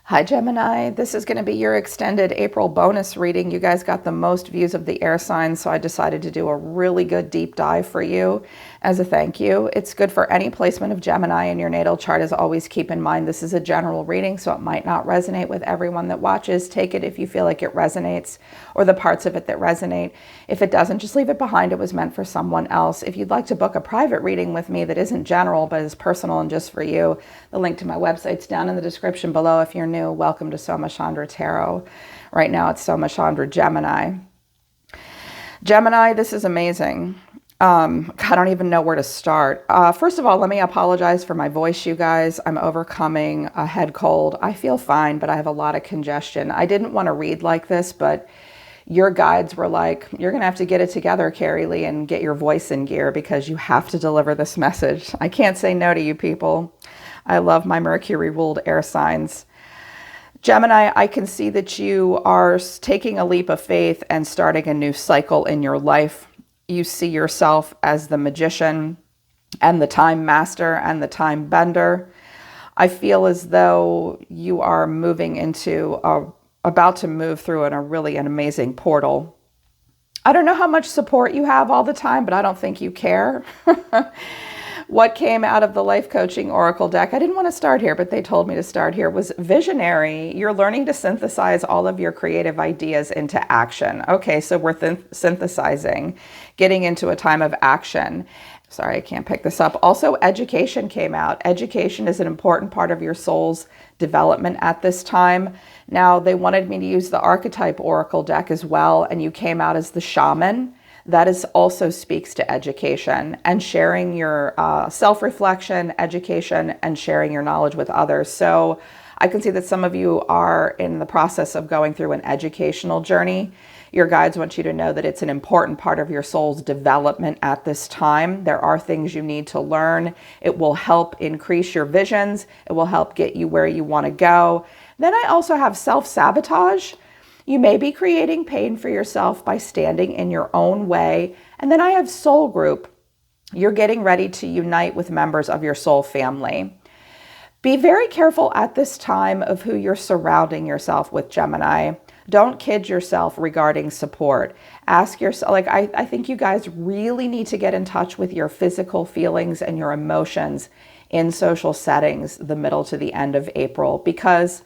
Hi Gemini, this is going to be your extended April bonus reading. You guys got the most views of the air signs, so I decided to do a really good deep dive for you as a thank you. It's good for any placement of Gemini in your natal chart. As always, keep in mind this is a general reading, so it might not resonate with everyone that watches. Take it if you feel like it resonates, or the parts of it that resonate. If it doesn't, just leave it behind. It was meant for someone else. If you'd like to book a private reading with me that isn't general but is personal and just for you, the link to my website's down in the description below. If you're new, welcome to SOMA Chandra Tarot. Right now it's SOMA Chandra Gemini. Gemini, this is amazing. I don't even know where to start. First of all, let me apologize for my voice, you guys. I'm overcoming a head cold. I feel fine, but I have a lot of congestion. I didn't want to read like this, but your guides were like, you're going to have to get it together, Carrie Lee, and get your voice in gear because you have to deliver this message. I can't say no to you people. I love my Mercury-ruled air signs. Gemini, I can see that you are taking a leap of faith and starting a new cycle in your life. You see yourself as the magician and the time master and the time bender. I feel as though you are moving into about to move through a really amazing portal. I don't know how much support you have all the time, but I don't think you care. What came out of the life coaching oracle deck, I didn't want to start here, but they told me to start here, was visionary. You're learning to synthesize all of your creative ideas into action. Okay, so we're synthesizing, getting into a time of action. Sorry, I can't pick this up. Also, education came out. Education is an important part of your soul's development at this time. Now, they wanted me to use the Archetype oracle deck as well, and you came out as the shaman. That is also speaks to education and sharing your self-reflection, education, and sharing your knowledge with others. So I can see that some of you are in the process of going through an educational journey. Your guides want you to know that it's an important part of your soul's development at this time. There are things you need to learn. It will help increase your visions. It will help get you where you want to go. Then I also have self-sabotage. You may be creating pain for yourself by standing in your own way. And then I have soul group. You're getting ready to unite with members of your soul family. Be very careful at this time of who you're surrounding yourself with, Gemini. Don't kid yourself regarding support. Ask yourself, I think you guys really need to get in touch with your physical feelings and your emotions in social settings the middle to the end of April, because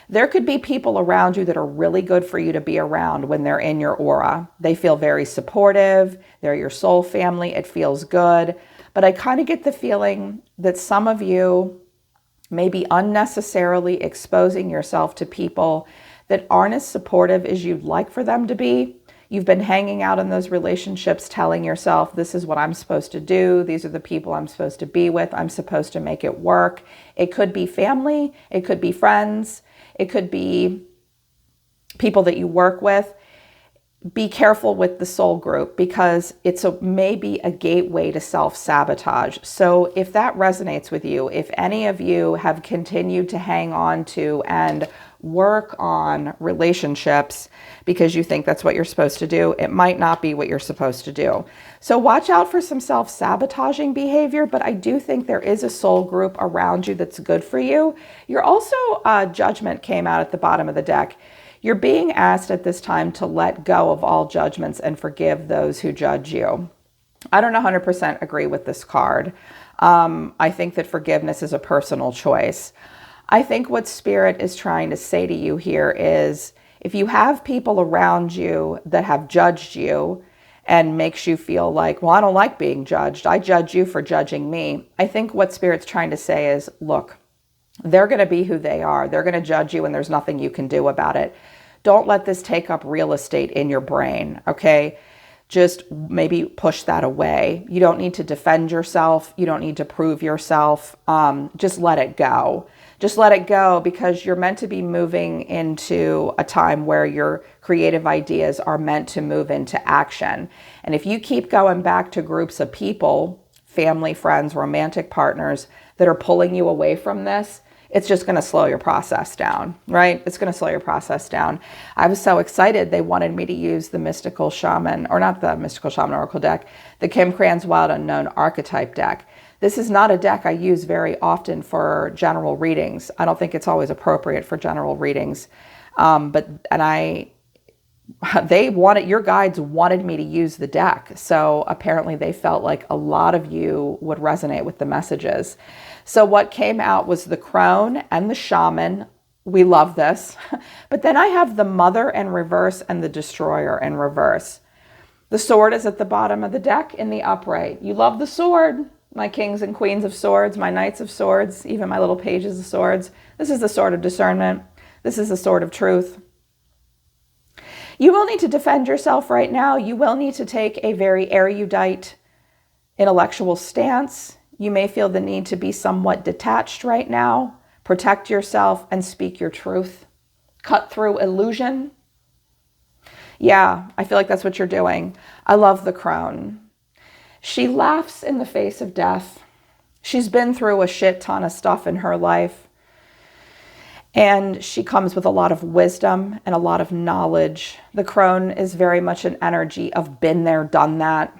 there could be people around you that are really good for you to be around when they're in your aura. They feel very supportive. They're your soul family. It feels good. But I kind of get the feeling that some of you may be unnecessarily exposing yourself to people that aren't as supportive as you'd like for them to be. You've been hanging out in those relationships telling yourself, this is what I'm supposed to do. These are the people I'm supposed to be with. I'm supposed to make it work. It could be family. It could be friends. It could be people that you work with. Be careful with the soul group because it's maybe a gateway to self-sabotage. So if that resonates with you, if any of you have continued to hang on to and work on relationships because you think that's what you're supposed to do, it might not be what you're supposed to do. So watch out for some self-sabotaging behavior, but I do think there is a soul group around you that's good for you. You're also, judgment came out at the bottom of the deck. You're being asked at this time to let go of all judgments and forgive those who judge you. I don't 100% agree with this card. I think that forgiveness is a personal choice. I think what Spirit is trying to say to you here is if you have people around you that have judged you and makes you feel like, well, I don't like being judged. I judge you for judging me. I think what Spirit's trying to say is, look, they're going to be who they are. They're going to judge you and there's nothing you can do about it. Don't let this take up real estate in your brain, okay? Just maybe push that away. You don't need to defend yourself. You don't need to prove yourself. Just let it go. Just let it go because you're meant to be moving into a time where your creative ideas are meant to move into action. And if you keep going back to groups of people, family, friends, romantic partners that are pulling you away from this, it's just going to slow your process down, right? It's going to slow your process down. I was so excited. They wanted me to use the Mystical Shaman, or not the Mystical Shaman Oracle deck, the Kim Cran's Wild Unknown Archetype deck. This is not a deck I use very often for general readings. I don't think it's always appropriate for general readings. Your guides wanted me to use the deck. So apparently they felt like a lot of you would resonate with the messages. So what came out was the crone and the shaman. We love this. But then I have the mother in reverse and the destroyer in reverse. The sword is at the bottom of the deck in the upright. You love the sword, my kings and queens of swords, my knights of swords, even my little pages of swords. This is the sword of discernment. This is the sword of truth. You will need to defend yourself right now. You will need to take a very erudite, intellectual stance. You may feel the need to be somewhat detached right now. Protect yourself and speak your truth. Cut through illusion. Yeah, I feel like that's what you're doing. I love the crone. She laughs in the face of death. She's been through a shit ton of stuff in her life. And she comes with a lot of wisdom and a lot of knowledge. The crone is very much an energy of been there, done that.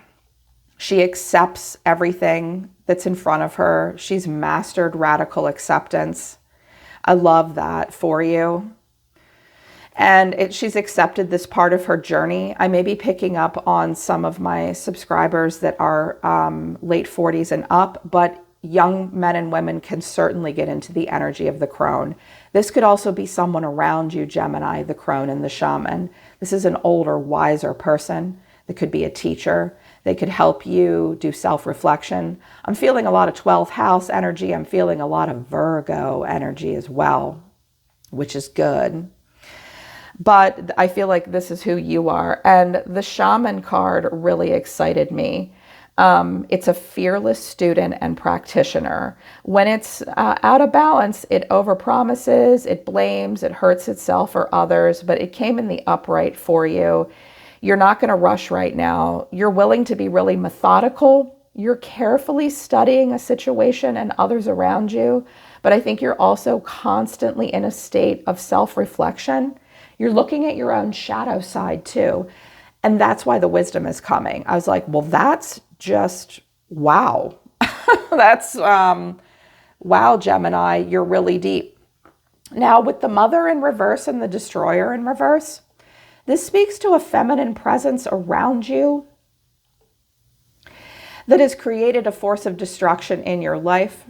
She accepts everything that's in front of her. She's mastered radical acceptance. I love that for you. And she's accepted this part of her journey. I may be picking up on some of my subscribers that are late 40s and up, but young men and women can certainly get into the energy of the crone. This could also be someone around you, Gemini, the crone and the shaman. This is an older, wiser person. That could be a teacher. They could help you do self-reflection. I'm feeling a lot of 12th house energy. I'm feeling a lot of Virgo energy as well, which is good. But I feel like this is who you are. And the shaman card really excited me. It's a fearless student and practitioner. When it's out of balance, it overpromises, it blames, it hurts itself or others, but it came in the upright for you. You're not going to rush right now. You're willing to be really methodical. You're carefully studying a situation and others around you, but I think you're also constantly in a state of self-reflection. You're looking at your own shadow side too. And that's why the wisdom is coming. I was like, well, that's just wow. That's wow, Gemini, you're really deep. Now with the mother in reverse and the destroyer in reverse, this speaks to a feminine presence around you that has created a force of destruction in your life.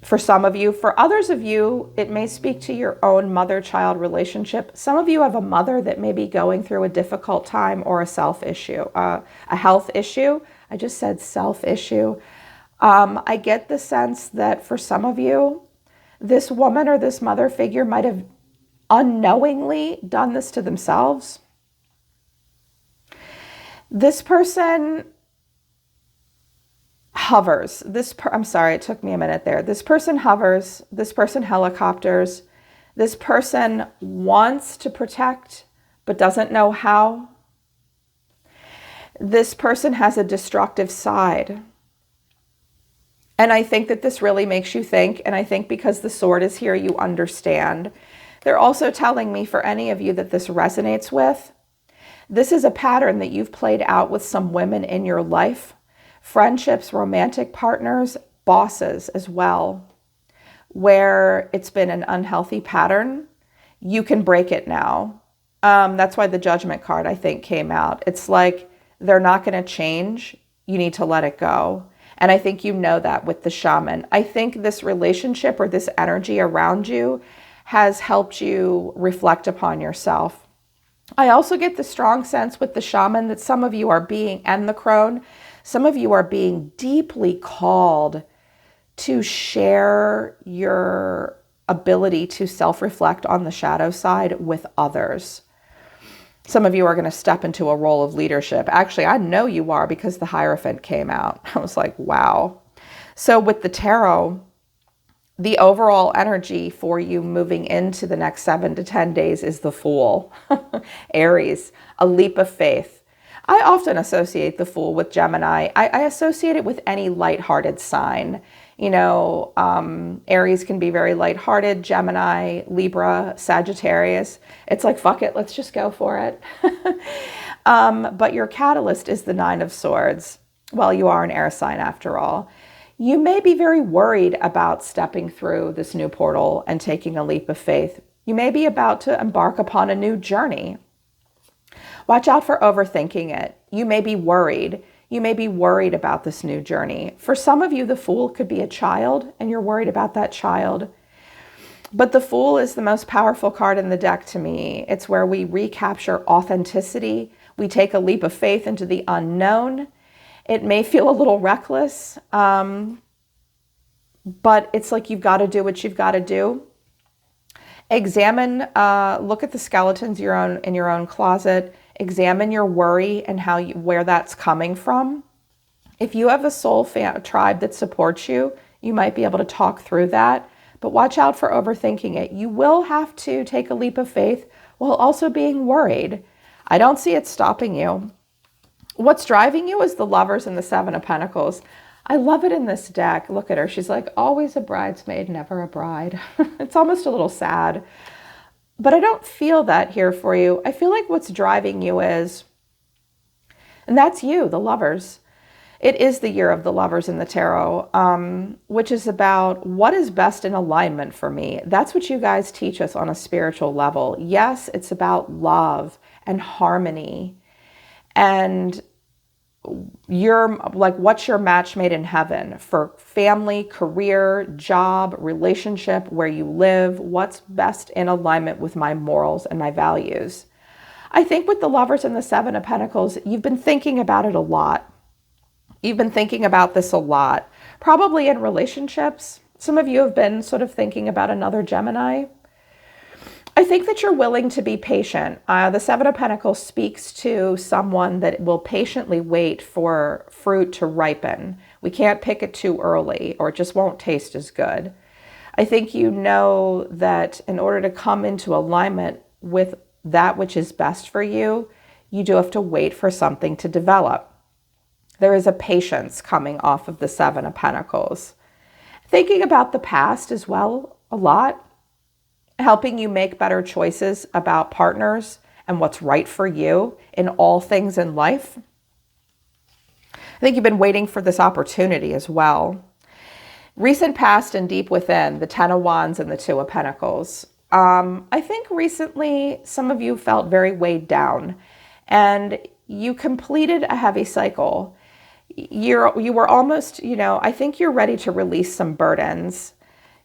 For some of you, for others of you, it may speak to your own mother-child relationship. Some of you have a mother that may be going through a difficult time or a self-issue, a health issue. I just said self-issue. I get the sense that for some of you, this woman or this mother figure might have unknowingly done this to themselves. This person hovers. I'm sorry, it took me a minute there. This person hovers. This person helicopters. This person wants to protect, but doesn't know how. This person has a destructive side. And I think that this really makes you think, and I think because the sword is here, you understand. They're also telling me, for any of you that this resonates with, this is a pattern that you've played out with some women in your life. Friendships, romantic partners, bosses as well, where it's been an unhealthy pattern. You can break it now. That's why the Judgment card, I think, came out. It's like they're not going to change. You need to let it go. And I think you know that with the shaman. I think this relationship or this energy around you has helped you reflect upon yourself. I also get the strong sense with the shaman that some of you are being, and the crone, some of you are being deeply called to share your ability to self-reflect on the shadow side with others. Some of you are going to step into a role of leadership. Actually, I know you are because the Hierophant came out. I was like, wow. So with the tarot, the overall energy for you moving into the next 7 to 10 days is the Fool. Aries, a leap of faith. I often associate the Fool with Gemini. I associate it with any lighthearted sign. You know, Aries can be very lighthearted. Gemini, Libra, Sagittarius. It's like, fuck it, let's just go for it. But your catalyst is the Nine of Swords. Well, you are an air sign after all. You may be very worried about stepping through this new portal and taking a leap of faith. You may be about to embark upon a new journey. Watch out for overthinking it. You may be worried. You may be worried about this new journey. For some of you, the Fool could be a child, and you're worried about that child. But the Fool is the most powerful card in the deck to me. It's where we recapture authenticity. We take a leap of faith into the unknown. It may feel a little reckless, but it's like you've got to do what you've got to do. Examine, look at the skeletons in your own closet. Examine your worry and where that's coming from. If you have a soul tribe that supports you, you might be able to talk through that. But watch out for overthinking it. You will have to take a leap of faith while also being worried. I don't see it stopping you. What's driving you is the Lovers and the Seven of Pentacles. I love it in this deck. Look at her. She's like, always a bridesmaid, never a bride. It's almost a little sad. But I don't feel that here for you. I feel like what's driving you is, and that's you, the Lovers. It is the year of the Lovers in the tarot, which is about what is best in alignment for me. That's what you guys teach us on a spiritual level. Yes, it's about love and harmony. And what's your match made in heaven for family, career, job, relationship, where you live? What's best in alignment with my morals and my values? I think with the Lovers and the Seven of Pentacles, you've been thinking about it a lot. You've been thinking about this a lot, probably in relationships. Some of you have been sort of thinking about another Gemini. I think that you're willing to be patient. The Seven of Pentacles speaks to someone that will patiently wait for fruit to ripen. We can't pick it too early or it just won't taste as good. I think you know that in order to come into alignment with that which is best for you, you do have to wait for something to develop. There is a patience coming off of the Seven of Pentacles. Thinking about the past as well a lot, helping you make better choices about partners and what's right for you in all things in life. I think you've been waiting for this opportunity as well. Recent past and deep within, the Ten of Wands and the Two of Pentacles. I think recently some of you felt very weighed down and you completed a heavy cycle. You were almost, I think you're ready to release some burdens.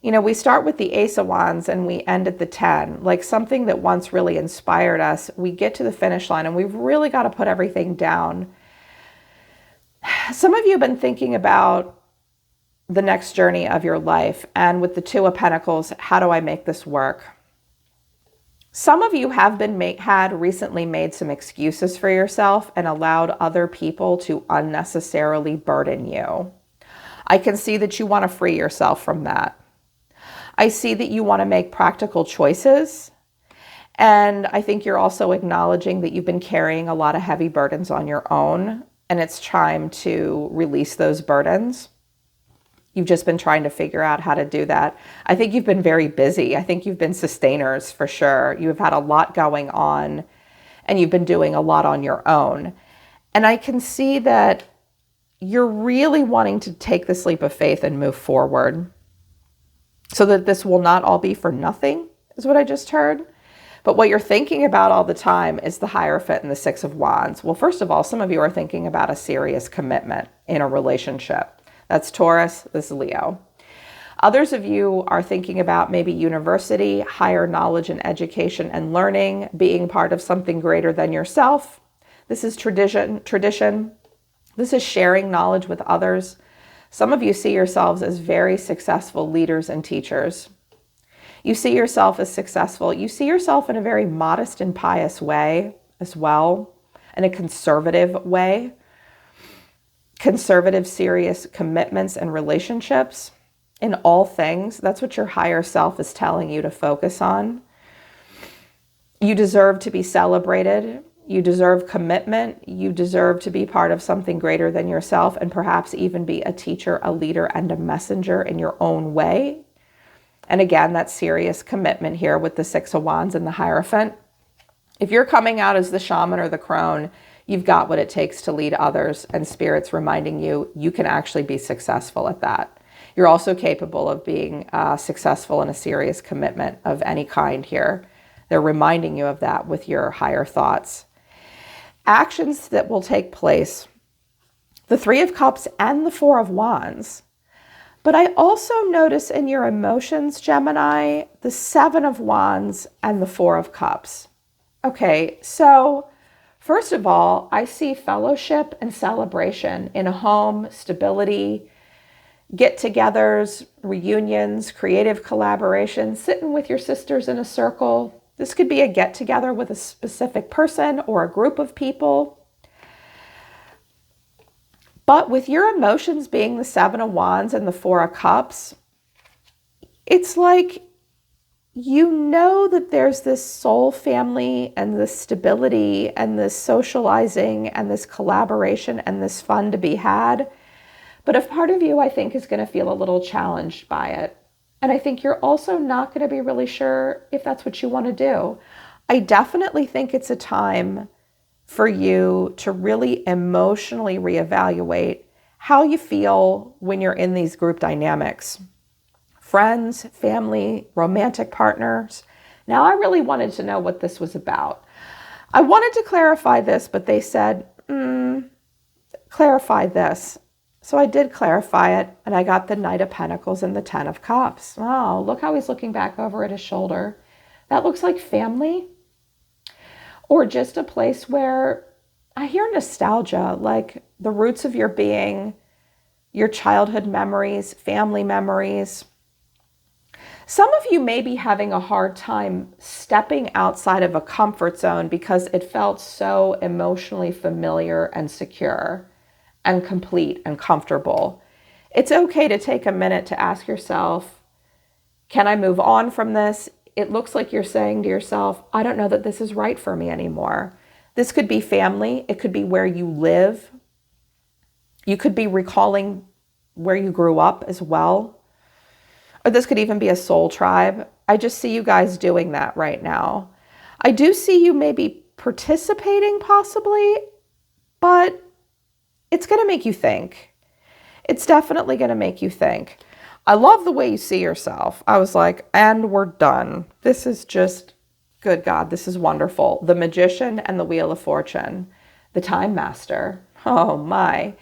We start with the Ace of Wands and we end at the 10, like something that once really inspired us. We get to the finish line and we've really got to put everything down. Some of you have been thinking about the next journey of your life. And with the Two of Pentacles, how do I make this work? Some of you have had recently made some excuses for yourself and allowed other people to unnecessarily burden you. I can see that you want to free yourself from that. I see that you want to make practical choices. And I think you're also acknowledging that you've been carrying a lot of heavy burdens on your own, and it's time to release those burdens. You've just been trying to figure out how to do that. I think you've been very busy. I think you've been sustainers for sure. You've had a lot going on and you've been doing a lot on your own. And I can see that you're really wanting to take this leap of faith and move forward so that this will not all be for nothing, is what I just heard. But what you're thinking about all the time is the Hierophant and the Six of Wands. Well, first of all, some of you are thinking about a serious commitment in a relationship. That's Taurus, this is Leo. Others of you are thinking about maybe university, higher knowledge and education and learning, being part of something greater than yourself. This is tradition. This is sharing knowledge with others. Some of you see yourselves as very successful leaders and teachers. You see yourself as successful. You see yourself in a very modest and pious way as well, in a conservative way. Conservative, serious commitments and relationships in all things. That's what your higher self is telling you to focus on. You deserve to be celebrated. You deserve commitment. You deserve to be part of something greater than yourself and perhaps even be a teacher, a leader, and a messenger in your own way. And again, that serious commitment here with the Six of Wands and the Hierophant. If you're coming out as the shaman or the crone, you've got what it takes to lead others, and Spirit's reminding you, you can actually be successful at that. You're also capable of being successful in a serious commitment of any kind here. They're reminding you of that with your higher thoughts. Actions that will take place. The Three of Cups and the Four of Wands. But I also notice in your emotions, Gemini, the Seven of Wands and the Four of Cups. Okay, so first of all, I see fellowship and celebration in a home, stability, get-togethers, reunions, creative collaboration, sitting with your sisters in a circle. This could be a get-together with a specific person or a group of people. But with your emotions being the Seven of Wands and the Four of Cups, it's like you know that there's this soul family and this stability and this socializing and this collaboration and this fun to be had. But a part of you, I think, is going to feel a little challenged by it. And I think you're also not going to be really sure if that's what you want to do. I definitely think it's a time for you to really emotionally reevaluate how you feel when you're in these group dynamics. Friends, family, romantic partners. Now, I really wanted to know what this was about. I wanted to clarify this, but they said, clarify this. So I did clarify it, and I got the Knight of Pentacles and the Ten of Cups. Oh, look how he's looking back over at his shoulder. That looks like family, or just a place where I hear nostalgia, like the roots of your being, your childhood memories, family memories. Some of you may be having a hard time stepping outside of a comfort zone because it felt so emotionally familiar and secure and complete and comfortable. It's okay to take a minute to ask yourself, can I move on from this? It looks like you're saying to yourself, I don't know that this is right for me anymore. This could be family. It could be where you live. You could be recalling where you grew up as well. Or this could even be a soul tribe. I just see you guys doing that right now. I do see you maybe participating possibly, but it's going to make you think. It's definitely going to make you think. I love the way you see yourself. I was like, and we're done. This is just, good God, this is wonderful. The Magician and the Wheel of Fortune. The Time Master. Oh my.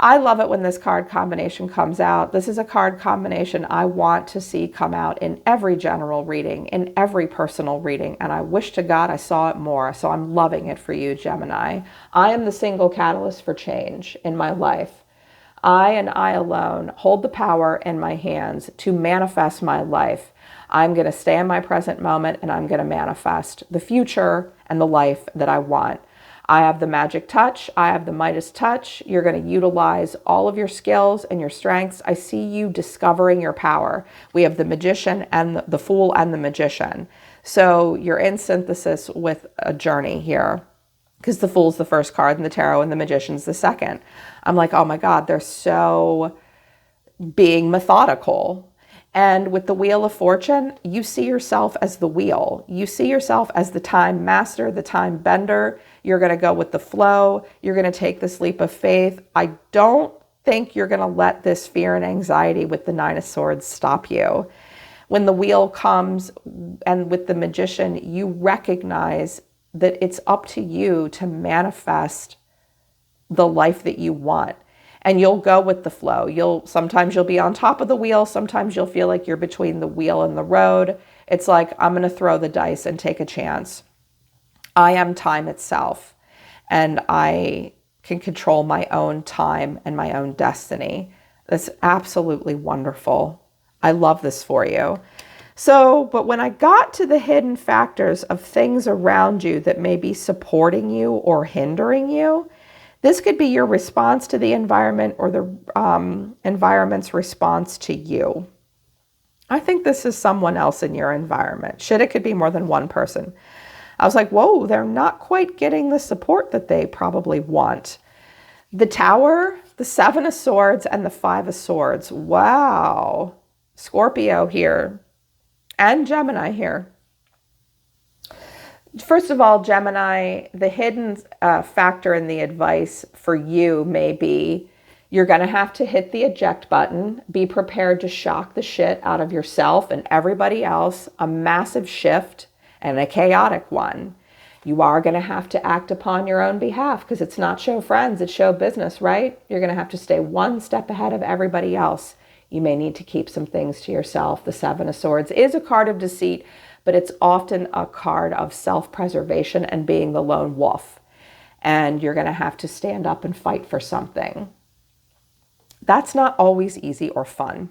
I love it when this card combination comes out. This is a card combination I want to see come out in every general reading, in every personal reading, and I wish to God I saw it more. So I'm loving it for you, Gemini. I am the single catalyst for change in my life. I and I alone hold the power in my hands to manifest my life. I'm going to stay in my present moment, and I'm going to manifest the future and the life that I want. I have the magic touch. I have the Midas touch. You're going to utilize all of your skills and your strengths. I see you discovering your power. We have the Magician and the Fool and the Magician. So you're in synthesis with a journey here, because the Fool's the first card in the tarot and the Magician's the second. I'm like, oh my God, they're so being methodical. And with the Wheel of Fortune, you see yourself as the wheel. You see yourself as the time master, the time bender. You're going to go with the flow. You're going to take this leap of faith. I don't think you're going to let this fear and anxiety with the Nine of Swords stop you. When the wheel comes and with the Magician, you recognize that it's up to you to manifest the life that you want. And you'll go with the flow. Sometimes you'll be on top of the wheel. Sometimes you'll feel like you're between the wheel and the road. It's like, I'm going to throw the dice and take a chance. I am time itself, and I can control my own time and my own destiny. That's absolutely wonderful. I love this for you. So, but when I got to the hidden factors of things around you that may be supporting you or hindering you, this could be your response to the environment or the environment's response to you. I think this is someone else in your environment. Shit, it could be more than one person. I was like, whoa, they're not quite getting the support that they probably want. The Tower, the Seven of Swords, and the Five of Swords. Wow. Scorpio here and Gemini here. First of all, Gemini, the hidden factor in the advice for you may be you're going to have to hit the eject button, be prepared to shock the shit out of yourself and everybody else, a massive shift and a chaotic one. You are going to have to act upon your own behalf because it's not show friends, it's show business, right? You're going to have to stay one step ahead of everybody else. You may need to keep some things to yourself. The Seven of Swords is a card of deceit, but it's often a card of self-preservation and being the lone wolf. And you're going to have to stand up and fight for something. That's not always easy or fun.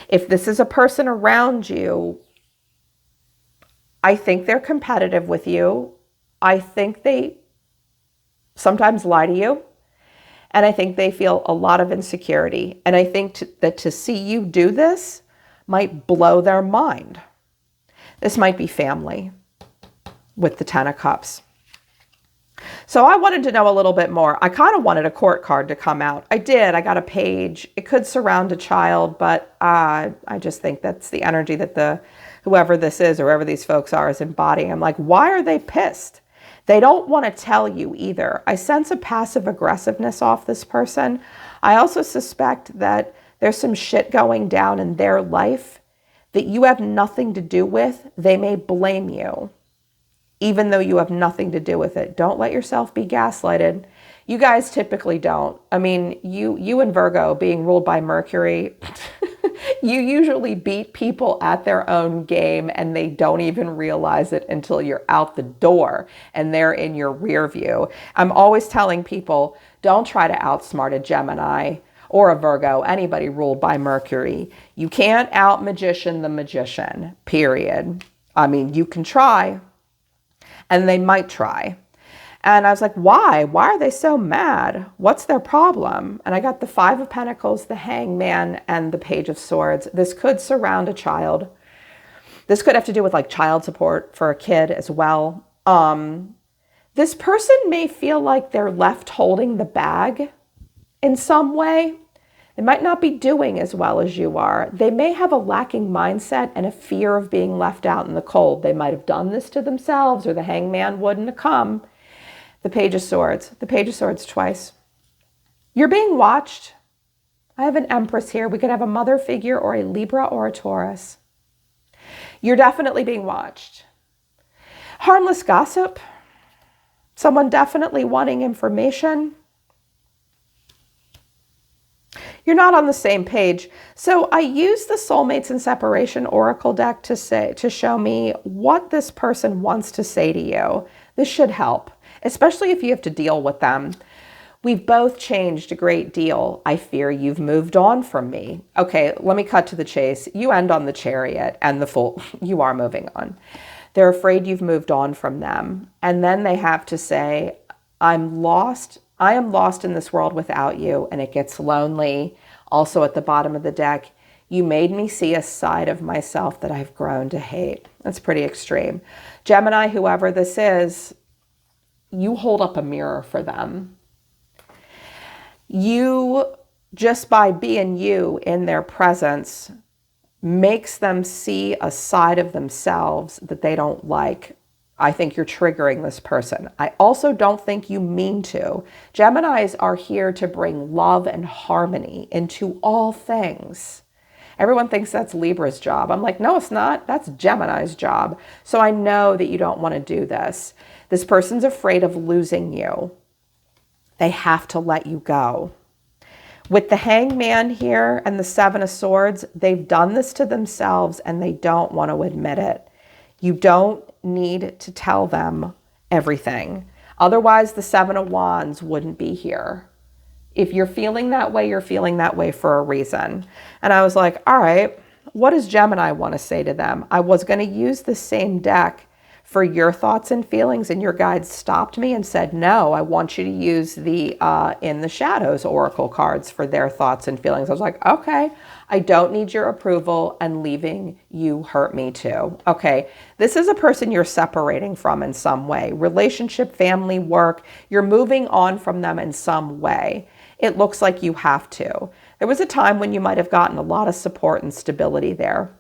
If this is a person around you, I think they're competitive with you. I think they sometimes lie to you. And I think they feel a lot of insecurity. And I think that to see you do this might blow their mind. This might be family with the Ten of Cups. So I wanted to know a little bit more. I kind of wanted a court card to come out. I did. I got a page. It could surround a child, but I just think that's the energy that whoever this is or whoever these folks are is embodying. I'm like, why are they pissed? They don't want to tell you either. I sense a passive aggressiveness off this person. I also suspect that there's some shit going down in their life that you have nothing to do with. They may blame you, even though you have nothing to do with it. Don't let yourself be gaslighted. You guys typically don't. I mean, you and Virgo being ruled by Mercury, you usually beat people at their own game and they don't even realize it until you're out the door and they're in your rear view. I'm always telling people, don't try to outsmart a Gemini or a Virgo, anybody ruled by Mercury. You can't out-magician the magician, period. I mean, you can try, and they might try. And I was like, why? Why are they so mad? What's their problem? And I got the Five of Pentacles, the Hangman, and the Page of Swords. This could surround a child. This could have to do with like child support for a kid as well. This person may feel like they're left holding the bag in some way. They might not be doing as well as you are. They may have a lacking mindset and a fear of being left out in the cold. They might have done this to themselves, or the Hangman wouldn't have come. The Page of Swords. The Page of Swords twice. You're being watched. I have an Empress here. We could have a mother figure or a Libra or a Taurus. You're definitely being watched. Harmless gossip. Someone definitely wanting information. You're not on the same page. So I use the Soulmates and Separation Oracle deck to show me what this person wants to say to you. This should help, especially if you have to deal with them. We've both changed a great deal. I fear you've moved on from me. Okay, let me cut to the chase. You end on the Chariot and the Fool. You are moving on. They're afraid you've moved on from them. And then they have to say, I'm lost. I am lost in this world without you. And it gets lonely. Also at the bottom of the deck, you made me see a side of myself that I've grown to hate. That's pretty extreme. Gemini, whoever this is, you hold up a mirror for them. You, just by being you in their presence, makes them see a side of themselves that they don't like. I think you're triggering this person. I also don't think you mean to. Geminis are here to bring love and harmony into all things. Everyone thinks that's Libra's job. I'm like, no, it's not. That's Gemini's job. So I know that you don't want to do this. This person's afraid of losing you. They have to let you go. With the Hangman here and the Seven of Swords, they've done this to themselves and they don't want to admit it. You don't need to tell them everything. Otherwise, the Seven of Wands wouldn't be here. If you're feeling that way, you're feeling that way for a reason. And I was like, all right, what does Gemini want to say to them? I was going to use the same deck for your thoughts and feelings, and your guides stopped me and said, no, I want you to use the In the Shadows Oracle cards for their thoughts and feelings. I was like, okay, I don't need your approval, and leaving you hurt me too. Okay, this is a person you're separating from in some way. Relationship, family, work, you're moving on from them in some way. It looks like you have to. There was a time when you might have gotten a lot of support and stability there.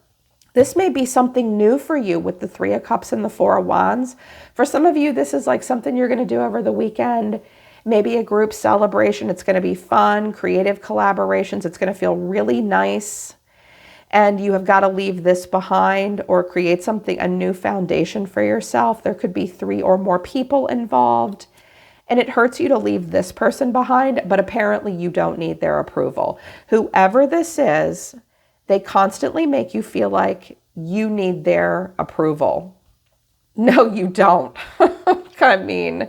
This may be something new for you with the Three of Cups and the Four of Wands. For some of you, this is like something you're going to do over the weekend, maybe a group celebration. It's going to be fun, creative collaborations. It's going to feel really nice. And you have got to leave this behind or create something, a new foundation for yourself. There could be 3 or more people involved. And it hurts you to leave this person behind, but apparently you don't need their approval. Whoever this is, they constantly make you feel like you need their approval. No, you don't. I mean,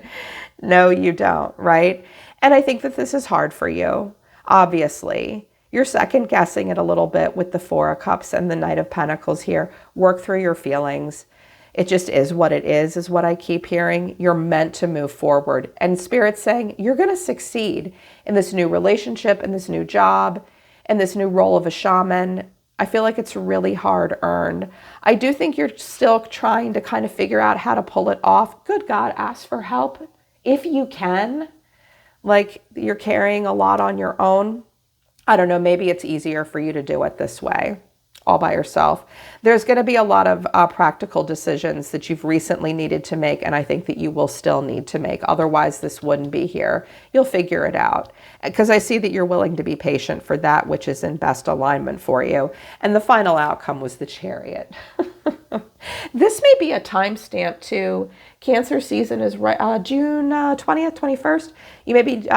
no, you don't, right? And I think that this is hard for you, obviously. You're second guessing it a little bit with the Four of Cups and the Knight of Pentacles here. Work through your feelings. It just is what it is what I keep hearing. You're meant to move forward. And Spirit's saying you're going to succeed in this new relationship, in this new job, in this new role of a shaman. I feel like it's really hard earned. I do think you're still trying to kind of figure out how to pull it off. Good God, ask for help if you can. Like you're carrying a lot on your own. I don't know, maybe it's easier for you to do it this way, all by yourself. There's going to be a lot of practical decisions that you've recently needed to make, and I think that you will still need to make. Otherwise, this wouldn't be here. You'll figure it out, because I see that you're willing to be patient for that which is in best alignment for you. And the final outcome was the Chariot. This may be a timestamp too. Cancer season is June 20th, 21st. You may be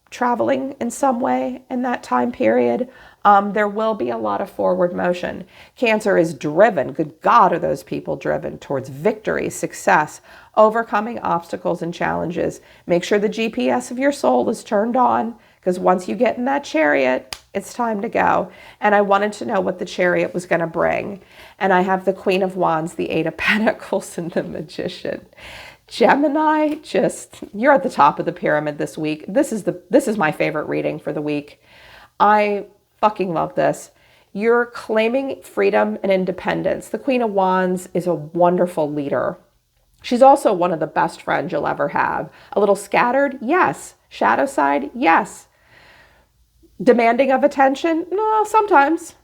traveling in some way in that time period. There will be a lot of forward motion. Cancer is driven. Good God, are those people driven towards victory, success, overcoming obstacles and challenges. Make sure the GPS of your soul is turned on, because once you get in that Chariot, it's time to go. And I wanted to know what the Chariot was going to bring. And I have the Queen of Wands, the Eight of Pentacles, and the Magician. Gemini, you're at the top of the pyramid this week. This is my favorite reading for the week. I fucking love this. You're claiming freedom and independence. The Queen of Wands is a wonderful leader. She's also one of the best friends you'll ever have. A little scattered? Yes. Shadow side? Yes. Demanding of attention? No, sometimes.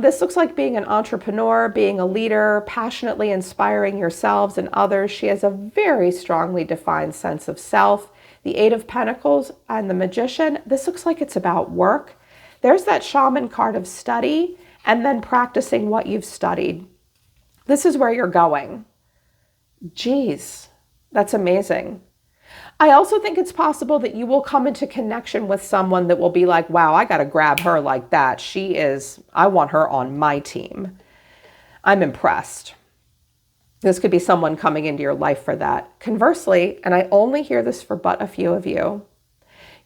This looks like being an entrepreneur, being a leader, passionately inspiring yourselves and others. She has a very strongly defined sense of self. The Eight of Pentacles and the Magician, this looks like it's about work. There's that shaman card of study and then practicing what you've studied. This is where you're going. Geez, that's amazing. I also think it's possible that you will come into connection with someone that will be like, wow, I got to grab her like that. I want her on my team. I'm impressed. This could be someone coming into your life for that. Conversely, and I only hear this for but a few of you,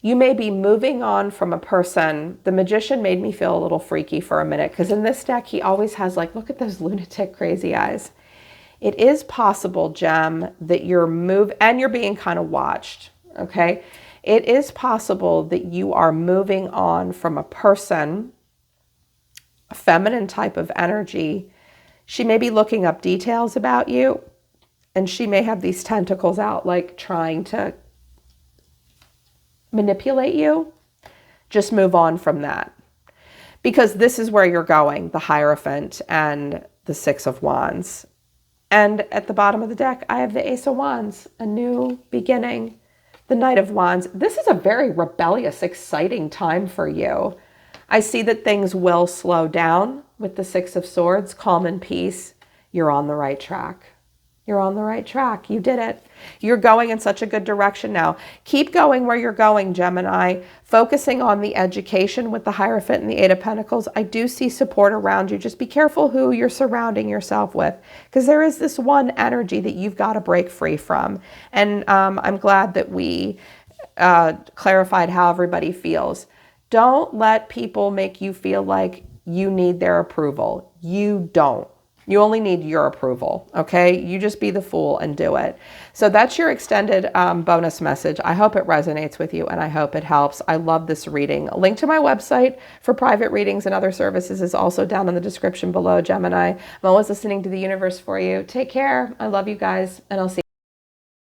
you may be moving on from a person. The Magician made me feel a little freaky for a minute, because in this deck, he always has like, look at those lunatic crazy eyes. It is possible, Gem, that you're being kind of watched, okay? It is possible that you are moving on from a person, a feminine type of energy. She may be looking up details about you, and she may have these tentacles out, like trying to manipulate you. Just move on from that, because this is where you're going, the Hierophant and the Six of Wands. And at the bottom of the deck, I have the Ace of Wands, a new beginning, the Knight of Wands. This is a very rebellious, exciting time for you. I see that things will slow down with the Six of Swords, calm and peace. You're on the right track. You're on the right track. You did it. You're going in such a good direction now. Keep going where you're going, Gemini. Focusing on the education with the Hierophant and the Eight of Pentacles. I do see support around you. Just be careful who you're surrounding yourself with, because there is this one energy that you've got to break free from. And I'm glad that we clarified how everybody feels. Don't let people make you feel like you need their approval. You don't. You only need your approval, okay? You just be the fool and do it. So that's your extended bonus message. I hope it resonates with you, and I hope it helps. I love this reading. A link to my website for private readings and other services is also down in the description below, Gemini. I'm always listening to the universe for you. Take care. I love you guys, and I'll see you.